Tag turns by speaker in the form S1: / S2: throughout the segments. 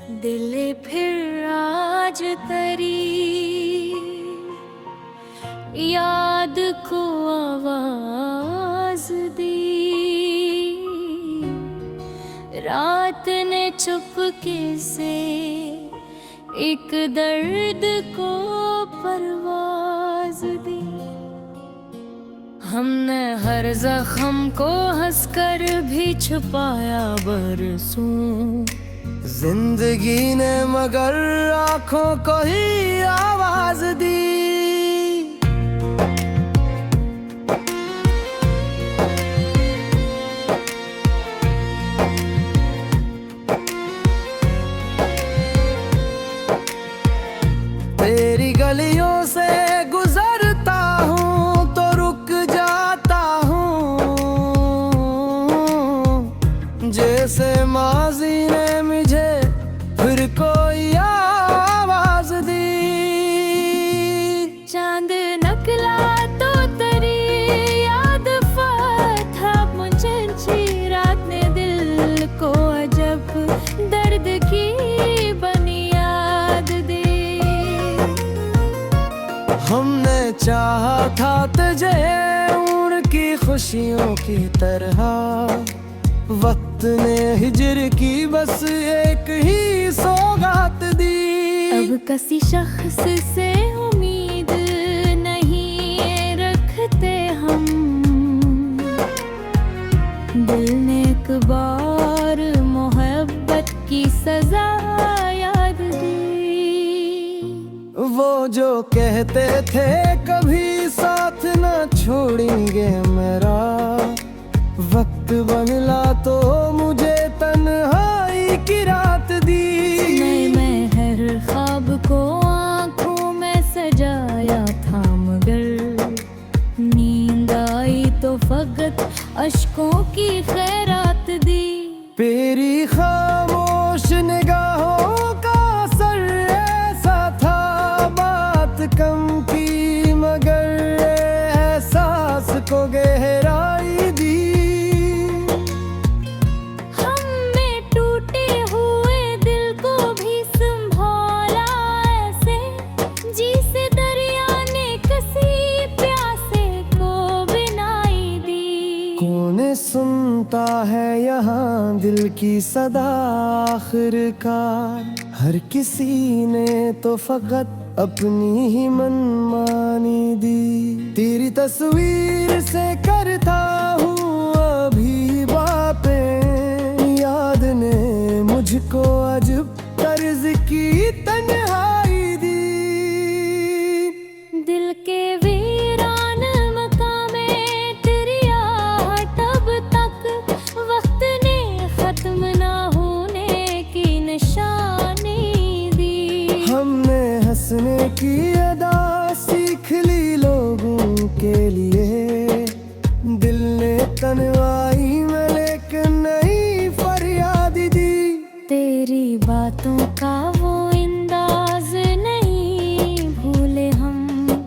S1: दिल फिर आज तरी याद को आवाज दी। रात ने चुपके से एक दर्द को परवाज दी। हमने हर जख्म को हंसकर भी छुपाया बरसों।
S2: जिंदगी ने मगर आंखों को ही आवाज दी। तेरी गलियों से गुजरता हूँ तो रुक जाता हूँ, जैसे माजी ने मुझे फिर कोई आवाज दी।
S1: चांद नकला तो तेरी याद था मुझे जी। रात ने दिल को अजब दर्द की बनी याद दी।
S2: हमने चाहा था तुझे उनकी खुशियों की तरह, वक्त ने हिजर की बस एक ही सौगात दी।
S1: अब किसी शख्स से उम्मीद नहीं रखते हम। दिल ने एक बार मोहब्बत की सजा याद दी।
S2: वो जो कहते थे कभी साथ न छोड़ेंगे मेरा, वक्त बदला तो मुझे तन्हाई की रात दी।
S1: मैं हर ख्वाब को आँखों में सजाया था, मगर नींद आई तो फकत अश्कों की खैरात दी।
S2: तेरी खामोश निगाहों का असर ऐसा था, बात कम की मगर एहसास को गहराई दी।
S1: हमने टूटे हुए दिल को भी संभाला ऐसे, जिसे दरिया ने किसी प्यासे को बिनाई दी।
S2: कौन सुनता है यहाँ दिल की सदा आखिरकार, हर किसी ने तो फकत अपनी ही मनमानी दी। तेरी तस्वीर से करता हूँ अभी बातें, याद ने मुझको अजब तर्ज की तन्हाई दी।
S1: दिल के वीरान मकामे तेरी आहट अब तक वक्त ने खत्म ना होने की निशानी दी।
S2: हमने हंसने की अदा सीख ली लोगों के लिए, दिल ने तन्हाई में लेकिन नहीं फरियाद दी।
S1: तेरी बातों का वो अंदाज नहीं भूले हम।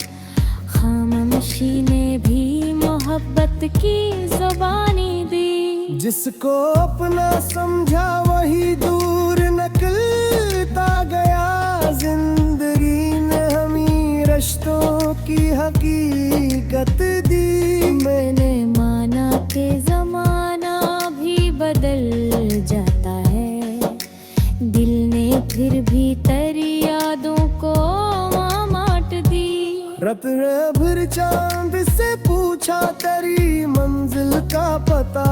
S1: खामोशी ने भी मोहब्बत की जुबानी दी।
S2: जिसको अपना समझा वही दूर निकलता गया, जिंदगी ने हमें रिश्तों की हकीकत दी।
S1: मैंने माना कि जमाना भी बदल जाता है, दिल ने फिर भी तेरी यादों को माट दी।
S2: रब ने फिर चांद से पूछा तेरी मंजिल का पता,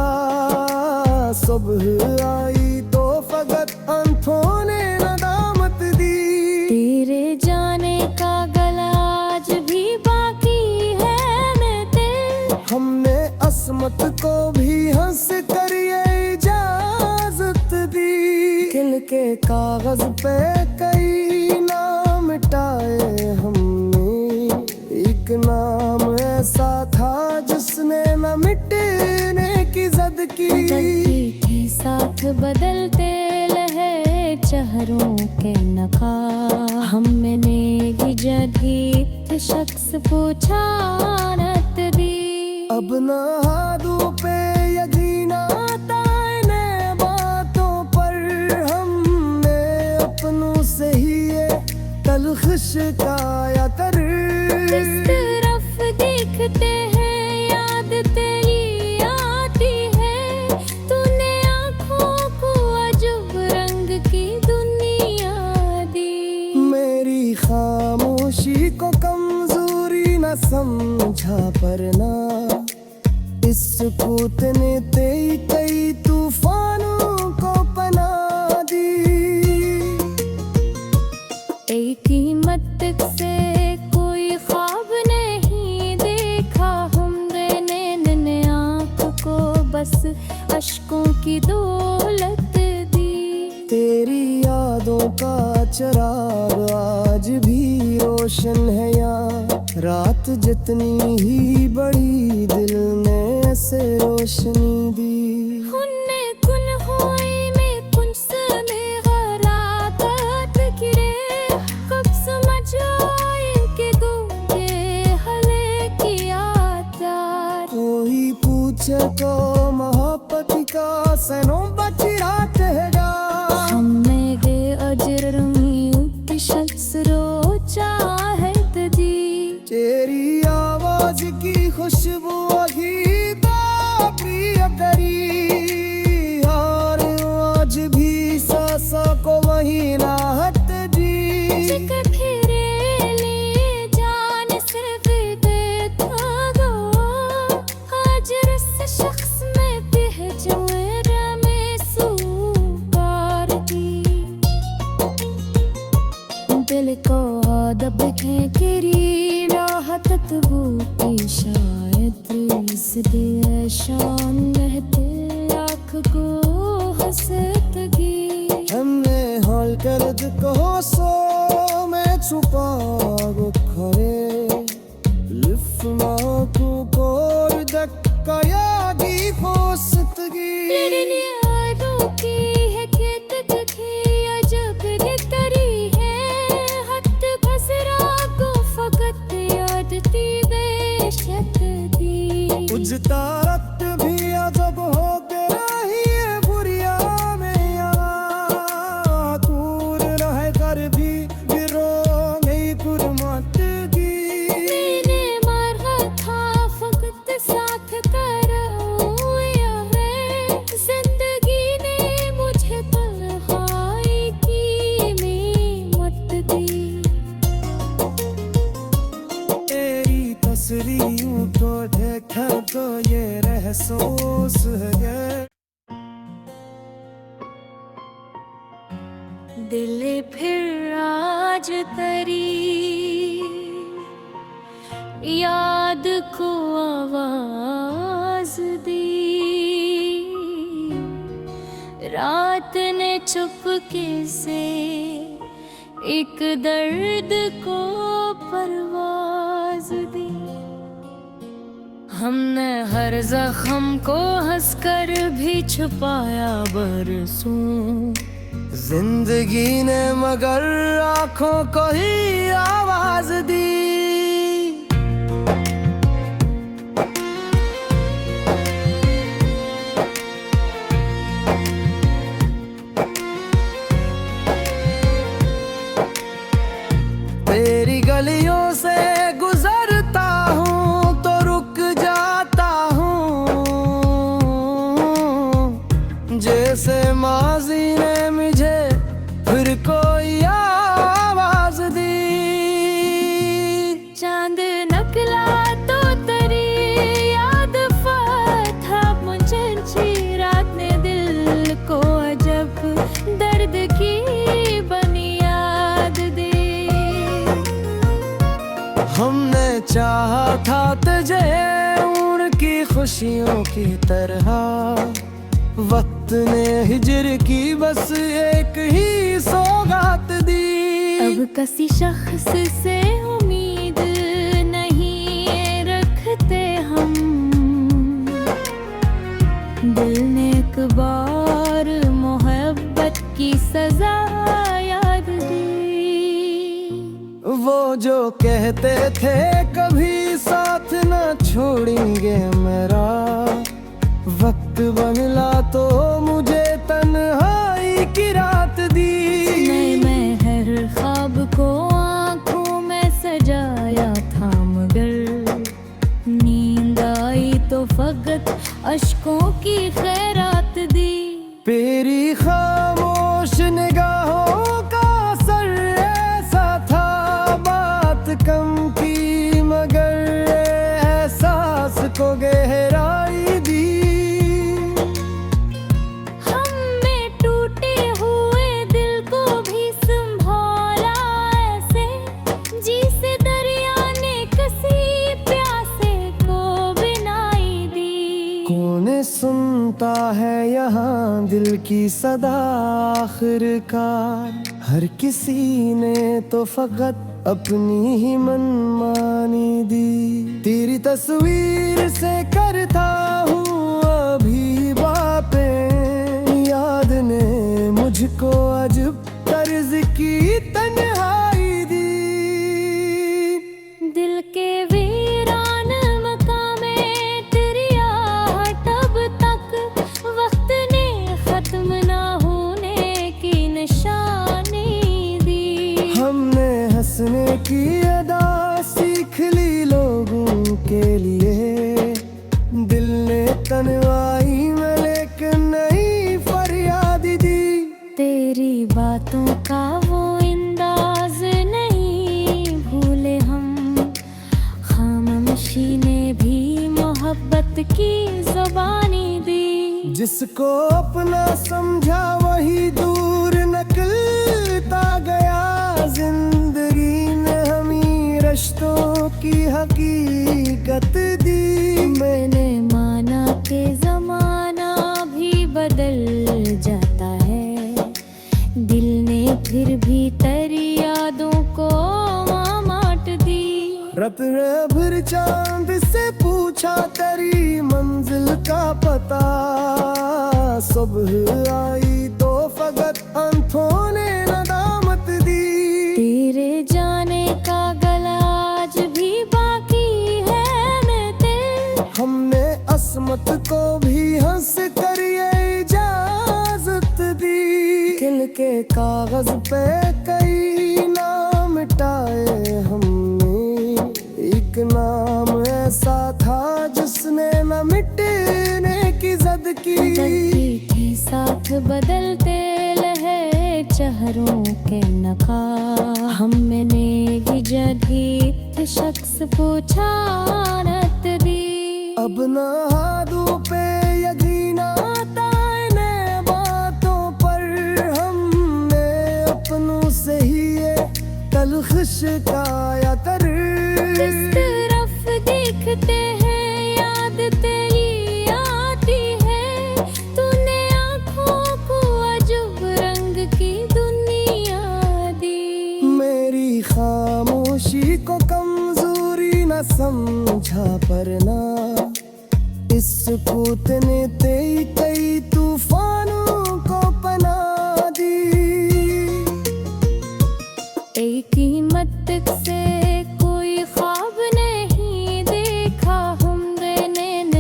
S2: सुबह आई तो फकत आंखों ने नदामत दी।
S1: तेरे जाने का गला आज भी बाकी है मैं तेरे।
S2: हमने असमत को भी हंस कर ये इजाजत दी। दिल के कागज पे कई नाम मिटाए हमने, एक नाम ऐसा था जिसने न मिटने की जद की।
S1: थे साथ बदलते लहे चेहरों के नकाब। हमने की जदीद शख्स पूछा नत दी।
S2: अब ना हाथों पे यकीन आता है बातों पर, हमने समझा पर ना इस सुकूत ने कई तूफानों को पना दी।
S1: एक कीमत से कोई ख्वाब नहीं देखा हमने नैने आँख को बस अश्कों की दौलत दी।
S2: तेरी यादों का चिराग आज भी रोशन है यहाँ, रात जितनी ही बड़ी दिल ने ऐसे रोशनी दी।
S1: हुन्ने कुन हुई में कुछ में गराकत गिरे, कब समझ आए कि गूंगे हले की आचार।
S2: कोई पूछे तो मोहब्बत का सनों बचिरा कहेगा,
S1: हमें गे अजर की शख्स रो चाहत दी।
S2: तेरी आवाज की खुशबू अभी प्रिय करी, और आज भी सांसों को वही राहत दी।
S1: जिक्र फिरे ले जान सिर्फ बेथागो, आज रस शख्स में बेहजरा में सुपार दी। दिल को दब के गिरी राहत वो की शायद इसलिए शान रहते आँख को हंसतगी।
S2: हमने हॉल कर्द को सो में छुपा खरे लिफ्मा को कोर धक्का यागी फोसतगी।
S1: लड़ने आरों की है खेत की अजब तरी है, हद बसरा को फकत याद थी बेशक दी।
S2: उजता रक्त भी अजब हो गया ही ये बुरिया में यहाँ, दूर रह कर भी गिरो नहीं कुर्मत की।
S1: मैंने मारा था फकत साथ तेरा हुआ है, जिंदगी ने मुझे तन्हाई की मीमत दी।
S2: तेरी तस्वीरों को देखा तो ये रहसोस है।
S1: दिल फिर आज तेरी याद को आवाज दी। रात ने चुपके से एक दर्द को परवाज दी। हमने हर जख्म को हंसकर भी छुपाया बरसों,
S2: जिंदगी ने मगर आंखों को ही आवाज दी। तेरी गलियों से गुजरता हूँ तो रुक जाता हूँ, जैसे माजी ने मुझे फिर कोई आवाज दी।
S1: चांद नकला तो तेरी याद था मुझे, रात ने दिल को अजब दर्द की बुनियाद दी।
S2: हमने चाहा था तुझे उनकी खुशियों की तरह, वक्त ने हिजर की बस एक ही सौगात दी।
S1: अब किसी शख्स से उम्मीद नहीं रखते हम, दिल ने एक बार मोहब्बत की सजा याद दी।
S2: वो जो कहते थे कभी साथ न छोड़ेंगे मेरा, वक्त बदला तो मुझे तन्हाई की रात दी।
S1: मैं हर ख्वाब को आँखों में सजाया था, मगर नींद आई तो फकत अश्कों की खैरात दी।
S2: तेरी खामोश निगाहों का असर ऐसा था, बात कम की मगर यहाँ दिल की सदा आखिरकार। हर किसी ने तो फकत अपनी ही मनमानी दी। तेरी तस्वीर से करता हूँ अभी बातें, याद ने मुझको अजब तर्ज की तन्हाई दी।
S1: दिल के वीरान मकामे तेरी आहट अब तक वक्त ने खत्म ना होने की निशानी दी।
S2: हमने हंसने की अदा सीख ली लोगों के लिए, दिल ने तन्हाई में लेकिन नई फरियाद दी।
S1: तेरी बातों का वो अंदाज नहीं भूले हम, खामोशी ने भी मोहब्बत की ज़ुबानी दी।
S2: जिसको अपना समझा वही दूर निकलता गया, जिंदगी ने हमें रिश्तों की हकीकत दी।
S1: मैंने माना कि ज़माना भी बदल जाता है, दिल ने फिर भी तेरी यादों को माट दी।
S2: रत ने फिर चांद से पूछा तेरी मंजिल का पता, सुबह आई तो फकत आंखों ने नदामत दी।
S1: तेरे जाने का गला आज भी बाकी है मिलते,
S2: हमने असमत को भी हंस कर ये इजाजत दी। दिल के कागज पे कई नाम मिटाए हमने, एक नाम ऐसा था जिसने न मिटने की जिद की।
S1: बदलती थी साथ बदलते लहे चेहरों के नकाब, हमने ही जदीद शख्स पूछा नत दी।
S2: अब ना हाथों पे यकीन आता इन्हें बातों पर, हमने अपनों से ही ये तल्ख शिकाया कर।
S1: जिस तरफ देखते हैं याद तेरी आती है, तूने आँखों को अजब रंग की दुनिया दी।
S2: मेरी खामोशी को कमजोरी न समझा पर ना, इस सुकूत ने तेरी कई तूफानों को पनाह दी।
S1: एक कीमत से कोई ख्वाब नहीं देखा हमने,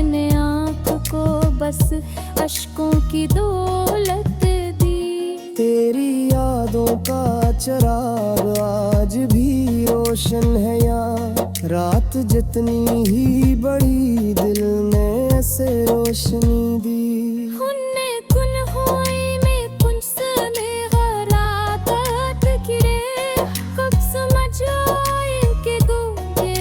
S1: ने आँख को बस अश्कों की दौलत दी।
S2: तेरी यादों का चिराग आज भी रोशन है यहाँ, रात जितनी ही बड़ी दिल ने ऐसे रोशनी दी।
S1: हुन्ने कुन होई में कुन सने गरातात किरे, कब समझ आए कि गूंगे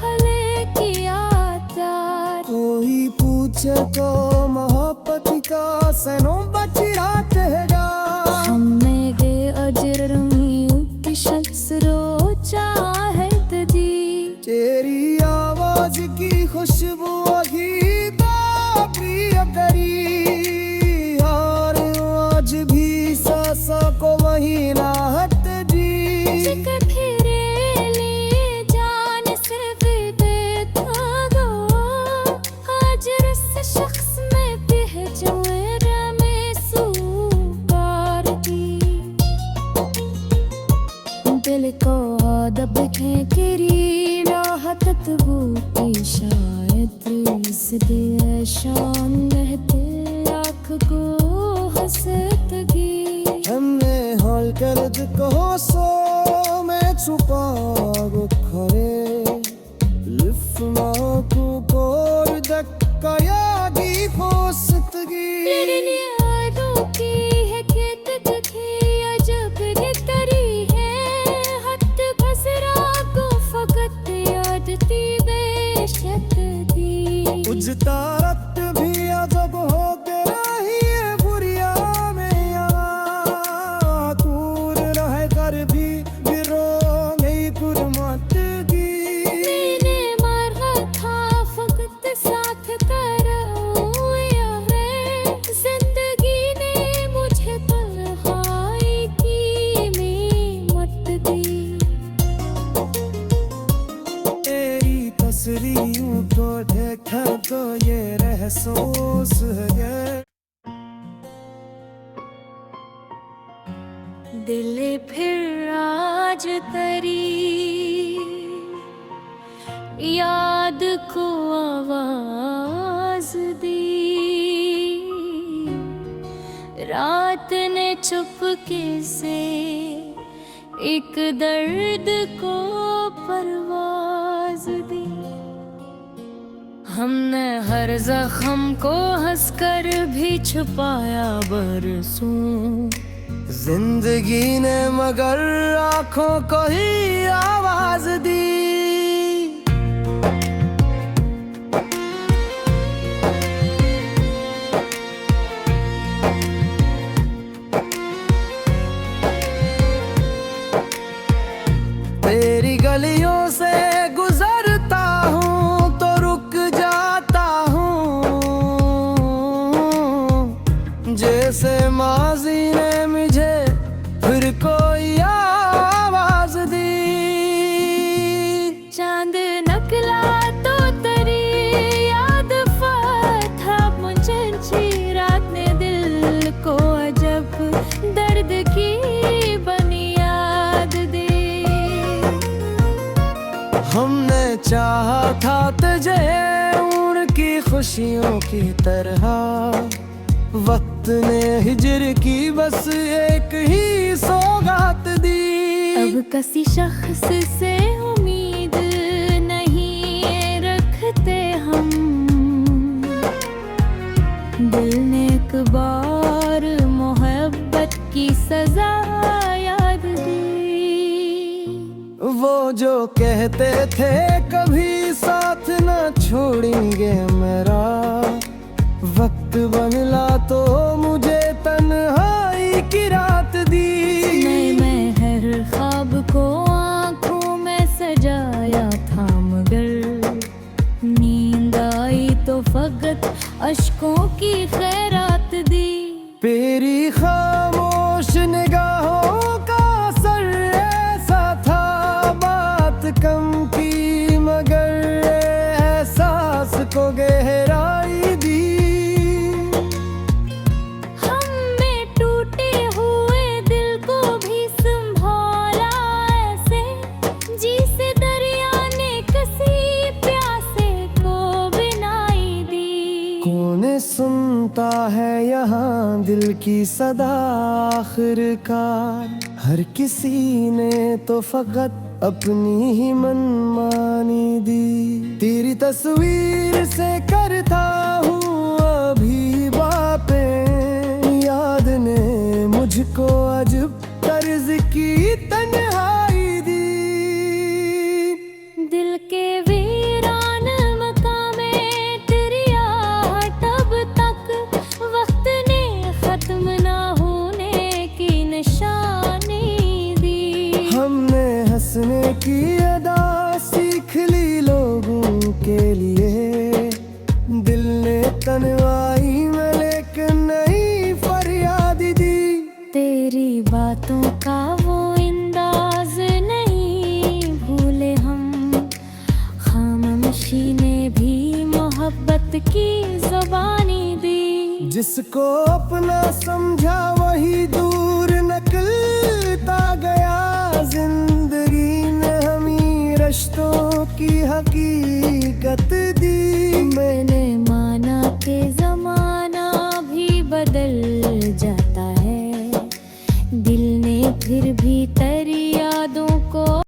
S1: हले की आदत।
S2: कोई पूछे तो मोहब्बत का सनों बच रात हैगा,
S1: हमें गे अजर में की शख्स रो चाहत दी।
S2: तेरी आवाज की खुशबू अभी तो प्रिय करी, और आज भी सासा को वही राहत दी।
S1: जिक्र फिरे ले जान सिर्फ बेथागा, आज इस शख्स में पहचान में सुकार दी। दिल को दब के गिरी राहत बूटी, शायद इसलिए शान रहते आँख को हंसतगी।
S2: हमने हॉल कर्द को सो में छुपा खरे, लिफ्ना को कोर धक्का यादी खोसतगी।
S1: तेरी यादों की है खेत तकी अजब तरी है, हद बसरा को फकत याद थी बेशक दी।
S2: उजता रक्त भी अजब हो गया ही बुरिया में यहाँ, दूर रह कर भी गिरो नहीं कुर्मत दी।
S1: मैंने मारा था फकत साथ करो यार, दिल फिर आज तरी याद को आवाज दी, रात ने चुपके से एक दर्द को परवाज दी। हमने हर जख्म को हंसकर भी छुपाया बरसों,
S2: जिंदगी ने मगर आंखों को ही आवाज दी। तेरी गलियों से गुजरता हूँ तो रुक जाता हूँ, जैसे माजी ने मुझे फिर कोई आवाज दी।
S1: चांद नकला तो तेरी याद था मुझे, रात ने दिल को अजब दर्द की बनी याद दी।
S2: हमने चाहा था तुझे उनकी खुशियों की तरह, वक्त ने हिजर की बस एक ही सौगात दी।
S1: अब किसी शख्स से उम्मीद नहीं रखते हम, दिल ने एक बार मोहब्बत की सजा याद दी।
S2: वो जो कहते थे कभी साथ न छोड़ेंगे मेरा, वक्त बदला तो मुझे तन्हाई की रात दी।
S1: मैं हर ख्वाब को आंखों में सजाया था, मगर नींद आई तो फकत अश्कों की खैरात दी।
S2: तेरी खामोश निगाहों का असर ऐसा था, बात कम की मगर एहसास को गहराई दी। सुनता है यहाँ दिल की सदा आखिरकार, हर किसी ने तो फकत अपनी ही मनमानी दी। तेरी तस्वीर से करता हूँ अभी बातें, याद ने मुझको अजब तर्ज की तन्हाई दी।
S1: दिल के वीरान मकामे तेरी आहट अब तक वक्त ने खत्म ना होने की निशानी दी।
S2: हमने हंसने की अदा सीख ली लोगों के लिए, दिल ने तन्हाई में लेकिन नहीं फरियाद दी।
S1: तेरी बातों का वो अंदाज नहीं भूले हम, खामोशी ने भी मोहब्बत की ज़ुबानी दी।
S2: जिसको अपना समझा वही दूर निकलता गया, जिंदगी ने हमें रिश्तों की हकीकत दी।
S1: मैंने माना कि ज़माना भी बदल जाता है, दिल ने फिर भी तेरी यादों